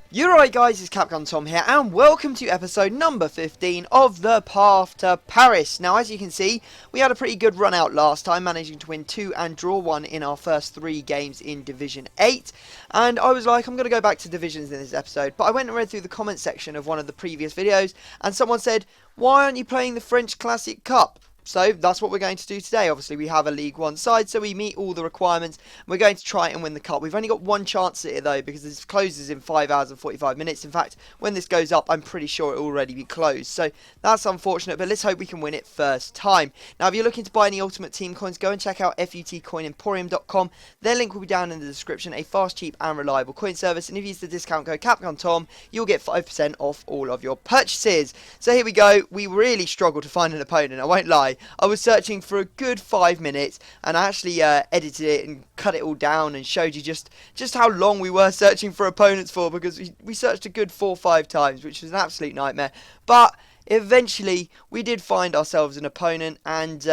You're right guys, it's Capcom Tom here and welcome to episode number 15 of The Path to Paris. Now as you can see, we had a pretty good run out last time, managing to win 2 and draw 1 in our first 3 games in Division 8. And I was like, I'm going to go back to Divisions in this episode, but I went and read through the comment section of one of the previous videos and someone said, why aren't you playing the French Classic Cup? So that's what we're going to do today. Obviously we have a League 1 side, so we meet all the requirements. We're going to try and win the cup. We've only got one chance at it though, because this closes in 5 hours and 45 minutes. In fact, when this goes up, I'm pretty sure it will already be closed. So that's unfortunate, but let's hope we can win it first time. Now if you're looking to buy any Ultimate Team coins, go and check out futcoinemporium.com. Their link will be down in the description. A fast, cheap and reliable coin service. And if you use the discount code CapcomTom, you'll get 5% off all of your purchases. So here we go. We really struggled to find an opponent, I won't lie. I was searching for a good 5 minutes and I actually edited it and cut it all down and showed you just how long we were searching for opponents for, because we searched a good 4 or 5 times, which was an absolute nightmare. But eventually we did find ourselves an opponent, and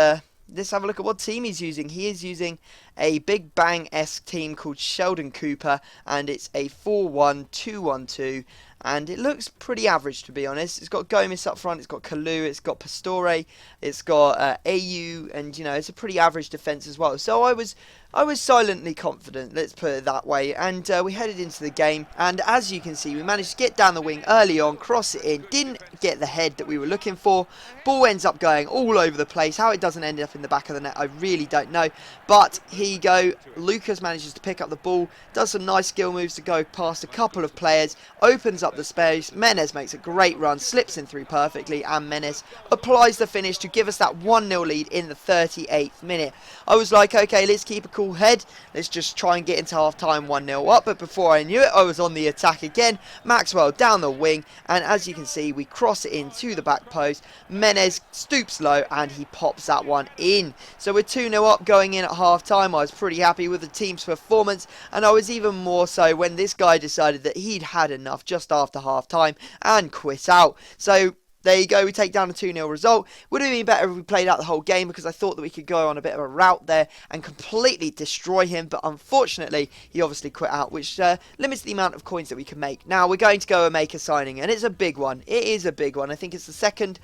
let's have a look at what team he's using. He is using a Big Bang-esque team called Sheldon Cooper, and it's a 4-1-2-1-2. And it looks pretty average, to be honest. It's got Gomez up front, it's got Kalu, it's got Pastore, it's got AU, and you know, it's a pretty average defence as well. So I was silently confident, let's put it that way. And we headed into the game, and as you can see, we managed to get down the wing early on, cross it in, didn't get the head that we were looking for. Ball ends up going all over the place. How it doesn't end up in the back of the net, I really don't know. But here you go, Lucas manages to pick up the ball, does some nice skill moves to go past a couple of players, opens up the space. Menez makes a great run, slips in through perfectly, and Menez applies the finish to give us that 1-0 lead in the 38th minute. I was like, okay, let's keep a cool head, let's just try and get into half time 1-0 up. But before I knew it, I was on the attack again. Maxwell down the wing, and as you can see, we cross it into the back post. Menez stoops low and he pops that one in. So we're 2-0 up going in at half time. I was pretty happy with the team's performance, and I was even more so when this guy decided that he'd had enough just after half time and quit out. So there you go, we take down a 2-0 result. Would have been better if we played out the whole game, because I thought that we could go on a bit of a route there and completely destroy him. But unfortunately, he obviously quit out, which limits the amount of coins that we can make. Now, we're going to go and make a signing, and it's a big one. It is a big one. I think it's the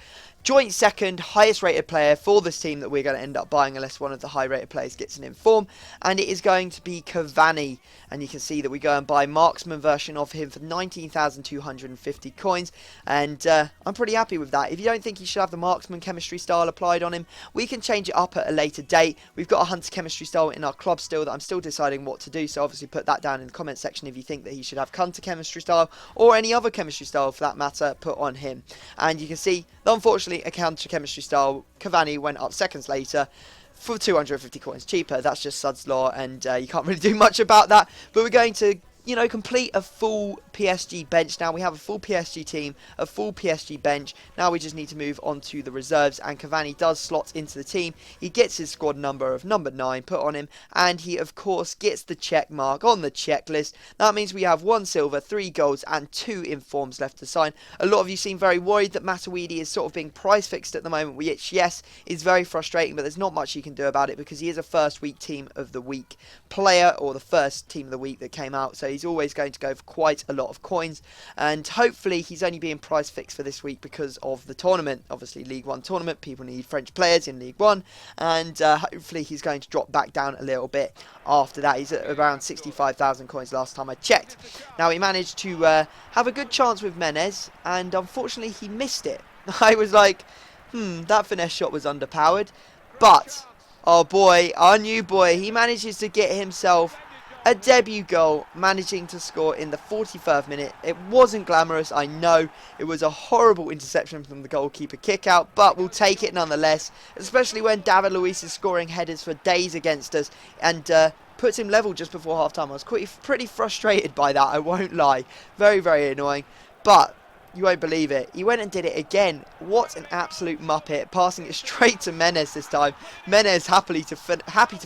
joint second highest rated player for this team that we're going to end up buying, unless one of the high rated players gets an inform, and it is going to be Cavani. And you can see that we go and buy marksman version of him for 19,250 coins, and I'm pretty happy with that. If you don't think he should have the marksman chemistry style applied on him, we can change it up at a later date. We've got a hunter chemistry style in our club still that I'm still deciding what to do, so obviously put that down in the comment section if you think that he should have hunter chemistry style, or any other chemistry style for that matter, put on him. And you can see that unfortunately a counter chemistry style Cavani went up seconds later for 250 coins cheaper. That's just Sud's Law, and you can't really do much about that. But we're going to, you know, complete a full PSG bench. Now we have a full PSG team, a full PSG bench. Now we just need to move on to the reserves, and Cavani does slot into the team. He gets his squad number of number 9 put on him, and he of course gets the check mark on the checklist. That means we have 1 silver, 3 golds and 2 informs left to sign. A lot of you seem very worried that Matuidi is sort of being price fixed at the moment, which yes is very frustrating, but there's not much you can do about it, because he is a first week team of the week player, or the first team of the week that came out, so he's always going to go for quite a lot of coins. And hopefully he's only being price fixed for this week because of the tournament. Obviously League 1 tournament, people need French players in League 1, and hopefully he's going to drop back down a little bit after that. He's at around 65,000 coins last time I checked. Now he managed to have a good chance with Menez, and unfortunately he missed it. I was like, that finesse shot was underpowered, but oh boy, our new boy, he manages to get himself a debut goal, managing to score in the 41st minute. It wasn't glamorous, I know. It was a horrible interception from the goalkeeper kick out, but we'll take it nonetheless, especially when David Luiz is scoring headers for days against us, and puts him level just before half time. I was pretty frustrated by that, I won't lie. Very, very annoying. But you won't believe it, he went and did it again. What an absolute muppet, passing it straight to Menez this time. Menez happy to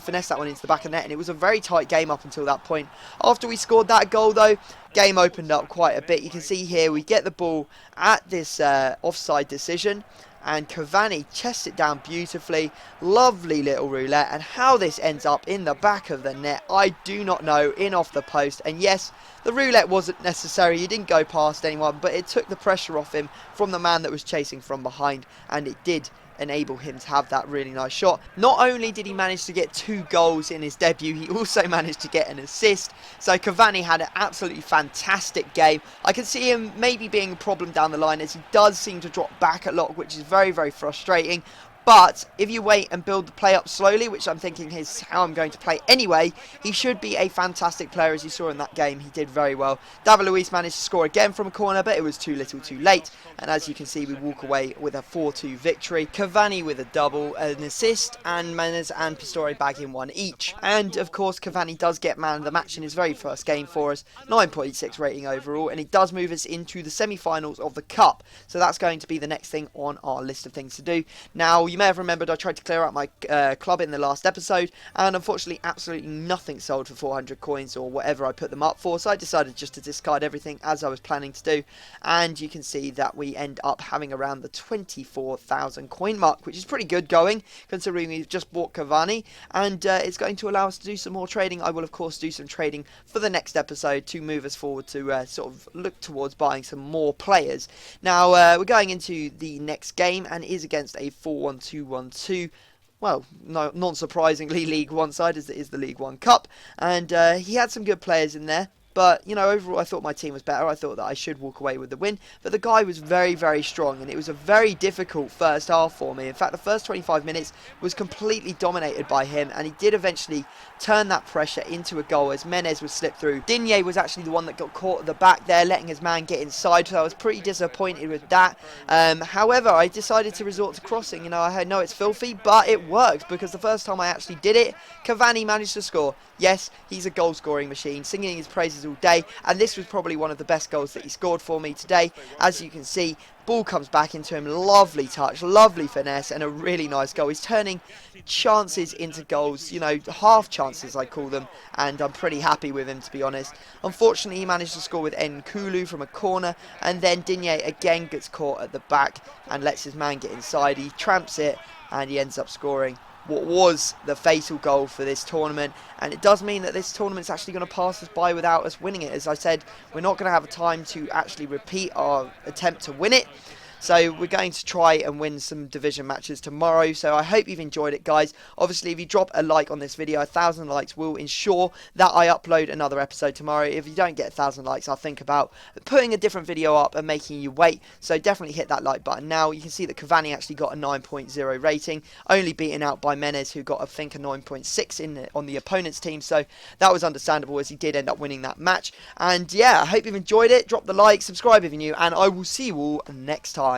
finesse that one into the back of the net, and it was a very tight game up until that point. After we scored that goal though, game opened up quite a bit. You can see here we get the ball at this offside decision, and Cavani chests it down beautifully. Lovely little roulette, and how this ends up in the back of the net, I do not know, in off the post. And yes, the roulette wasn't necessary, he didn't go past anyone, but it took the pressure off him from the man that was chasing from behind, and it did enable him to have that really nice shot. Not only did he manage to get 2 goals in his debut, he also managed to get an assist. So Cavani had an absolutely fantastic game. I can see him maybe being a problem down the line, as he does seem to drop back a lot, which is very, very frustrating. But if you wait and build the play up slowly, which I'm thinking is how I'm going to play anyway, he should be a fantastic player. As you saw in that game, he did very well. David Luiz managed to score again from a corner, but it was too little too late. And as you can see, we walk away with a 4-2 victory. Cavani with a double, an assist, and Menez and Pastore bagging 1 each. And of course, Cavani does get man of the match in his very first game for us. 9.6 rating overall, and he does move us into the semi-finals of the Cup. So that's going to be the next thing on our list of things to do. Now, you may have remembered I tried to clear out my club in the last episode, and unfortunately absolutely nothing sold for 400 coins or whatever I put them up for, so I decided just to discard everything as I was planning to do. And you can see that we end up having around the 24,000 coin mark, which is pretty good going considering we've just bought Cavani, and it's going to allow us to do some more trading. I will of course do some trading for the next episode to move us forward to sort of look towards buying some more players. Now we're going into the next game, and it is against a 4-1-2-1-2. Well, no, non-surprisingly, League One side, as it is the League One Cup. And he had some good players in there. But, you know, overall, I thought my team was better. I thought that I should walk away with the win. But the guy was very, very strong. And it was a very difficult first half for me. In fact, the first 25 minutes was completely dominated by him. And he did eventually turn that pressure into a goal as Menez was slipped through. Digne was actually the one that got caught at the back there, letting his man get inside. So I was pretty disappointed with that. However, I decided to resort to crossing. You know, I know it's filthy, but it worked. Because the first time I actually did it, Cavani managed to score. Yes, he's a goal-scoring machine, singing his praises all day, and this was probably one of the best goals that he scored for me today. As you can see, ball comes back into him, lovely touch, lovely finesse, and a really nice goal. He's turning chances into goals, you know, half chances I call them, and I'm pretty happy with him, to be honest. Unfortunately, he managed to score with Nkulu from a corner, and then Digne again gets caught at the back and lets his man get inside. He tramps it, and he ends up scoring what was the fatal goal for this tournament. And it does mean that this tournament's actually going to pass us by without us winning it. As I said, we're not going to have a time to actually repeat our attempt to win it. So we're going to try and win some division matches tomorrow. So I hope you've enjoyed it, guys. Obviously, if you drop a like on this video, 1,000 likes will ensure that I upload another episode tomorrow. If you don't get 1,000 likes, I'll think about putting a different video up and making you wait. So definitely hit that like button now. You can see that Cavani actually got a 9.0 rating, only beaten out by Menez, who got, I think, a 9.6 on the opponent's team. So that was understandable, as he did end up winning that match. And yeah, I hope you've enjoyed it. Drop the like, subscribe if you're new, and I will see you all next time.